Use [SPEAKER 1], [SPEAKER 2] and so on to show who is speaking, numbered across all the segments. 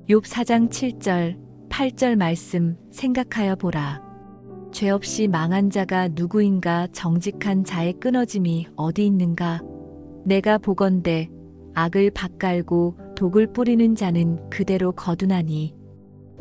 [SPEAKER 1] 욥 4장 7절, 8절 말씀 생각하여 보라. 죄 없이 망한 자가 누구인가? 정직한 자의 끊어짐이 어디 있는가? 내가 보건대 악을 밭갈고 독을 뿌리는 자는 그대로 거두나니.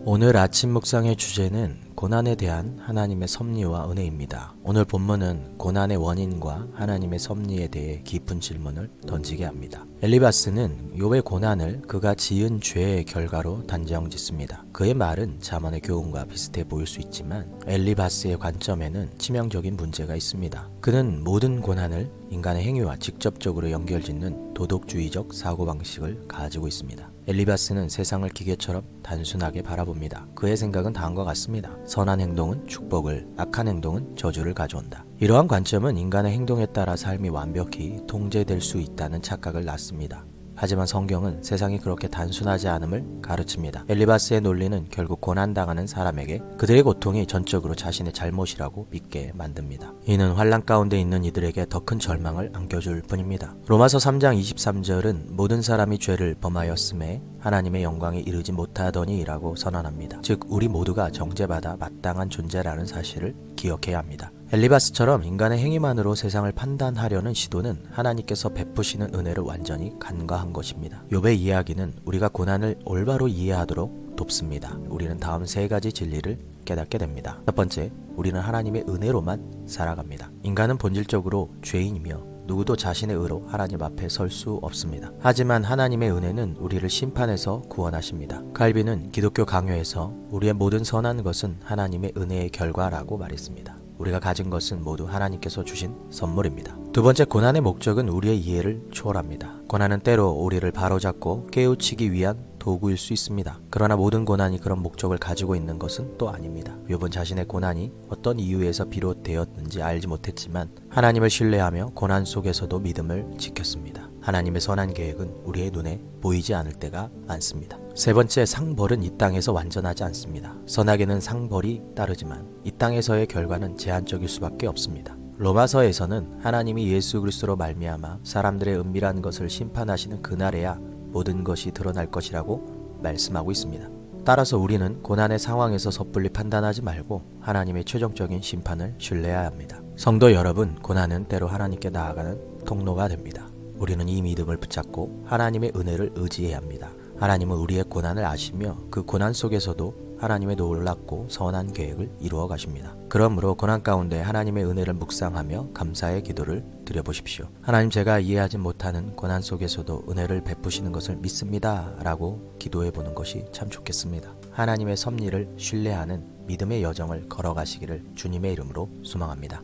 [SPEAKER 2] 오늘 아침 묵상의 주제는 고난에 대한 하나님의 섭리와 은혜입니다. 오늘 본문은 고난의 원인과 하나님의 섭리에 대해 깊은 질문을 던지게 합니다. 엘리바스는 욥의 고난을 그가 지은 죄의 결과로 단정짓습니다. 그의 말은 잠언의 교훈과 비슷해 보일 수 있지만 엘리바스의 관점에는 치명적인 문제가 있습니다. 그는 모든 고난을 인간의 행위와 직접적으로 연결짓는 도덕주의적 사고방식을 가지고 있습니다. 엘리바스는 세상을 기계처럼 단순하게 바라봅니다. 그의 생각은 다음과 같습니다. 선한 행동은 축복을, 악한 행동은 저주를 가져온다. 이러한 관점은 인간의 행동에 따라 삶이 완벽히 통제될 수 있다는 착각을 낳습니다. 하지만 성경은 세상이 그렇게 단순하지 않음을 가르칩니다. 엘리바스의 논리는 결국 고난당하는 사람에게 그들의 고통이 전적으로 자신의 잘못이라고 믿게 만듭니다. 이는 환난 가운데 있는 이들에게 더 큰 절망을 안겨줄 뿐입니다. 로마서 3장 23절은 모든 사람이 죄를 범하였음에 하나님의 영광에 이르지 못하더니 라고 선언합니다. 즉 우리 모두가 정죄받아 마땅한 존재라는 사실을 기억해야 합니다. 엘리바스처럼 인간의 행위만으로 세상을 판단하려는 시도는 하나님께서 베푸시는 은혜를 완전히 간과한 것입니다. 욥의 이야기는 우리가 고난을 올바로 이해하도록 돕습니다. 우리는 다음 세 가지 진리를 깨닫게 됩니다. 첫 번째, 우리는 하나님의 은혜로만 살아갑니다. 인간은 본질적으로 죄인이며 누구도 자신의 의로 하나님 앞에 설 수 없습니다. 하지만 하나님의 은혜는 우리를 심판해서 구원하십니다. 칼빈은 기독교 강요에서 우리의 모든 선한 것은 하나님의 은혜의 결과라고 말했습니다. 우리가 가진 것은 모두 하나님께서 주신 선물입니다. 두 번째, 고난의 목적은 우리의 이해를 초월합니다. 고난은 때로 우리를 바로잡고 깨우치기 위한 도구일 수 있습니다. 그러나 모든 고난이 그런 목적을 가지고 있는 것은 또 아닙니다. 욥은 자신의 고난이 어떤 이유에서 비롯되었는지 알지 못했지만 하나님을 신뢰하며 고난 속에서도 믿음을 지켰습니다. 하나님의 선한 계획은 우리의 눈에 보이지 않을 때가 많습니다. 세 번째, 상벌은 이 땅에서 완전하지 않습니다. 선악에는 상벌이 따르지만 이 땅에서의 결과는 제한적일 수밖에 없습니다. 로마서에서는 하나님이 예수 그리스도로 말미암아 사람들의 은밀한 것을 심판하시는 그날에야 모든 것이 드러날 것이라고 말씀하고 있습니다. 따라서 우리는 고난의 상황에서 섣불리 판단하지 말고 하나님의 최종적인 심판을 신뢰해야 합니다. 성도 여러분, 고난은 때로 하나님께 나아가는 통로가 됩니다. 우리는 이 믿음을 붙잡고 하나님의 은혜를 의지해야 합니다. 하나님은 우리의 고난을 아시며 그 고난 속에서도 하나님의 놀랍고 선한 계획을 이루어 가십니다. 그러므로 고난 가운데 하나님의 은혜를 묵상하며 감사의 기도를 드려보십시오. 하나님, 제가 이해하지 못하는 고난 속에서도 은혜를 베푸시는 것을 믿습니다 라고 기도해보는 것이 참 좋겠습니다. 하나님의 섭리를 신뢰하는 믿음의 여정을 걸어가시기를 주님의 이름으로 소망합니다.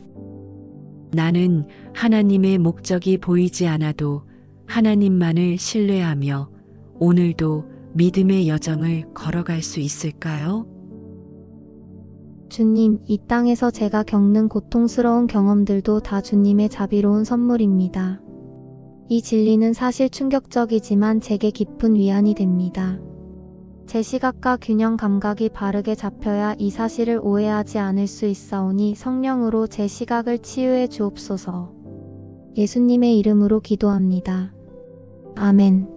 [SPEAKER 1] 나는 하나님의 목적이 보이지 않아도 하나님만을 신뢰하며 오늘도 믿음의 여정을 걸어갈 수 있을까요?
[SPEAKER 3] 주님, 이 땅에서 제가 겪는 고통스러운 경험들도 다 주님의 자비로운 선물입니다. 이 진리는 사실 충격적이지만 제게 깊은 위안이 됩니다. 제 시각과 균형 감각이 바르게 잡혀야 이 사실을 오해하지 않을 수 있사오니 성령으로 제 시각을 치유해 주옵소서. 예수님의 이름으로 기도합니다. 아멘.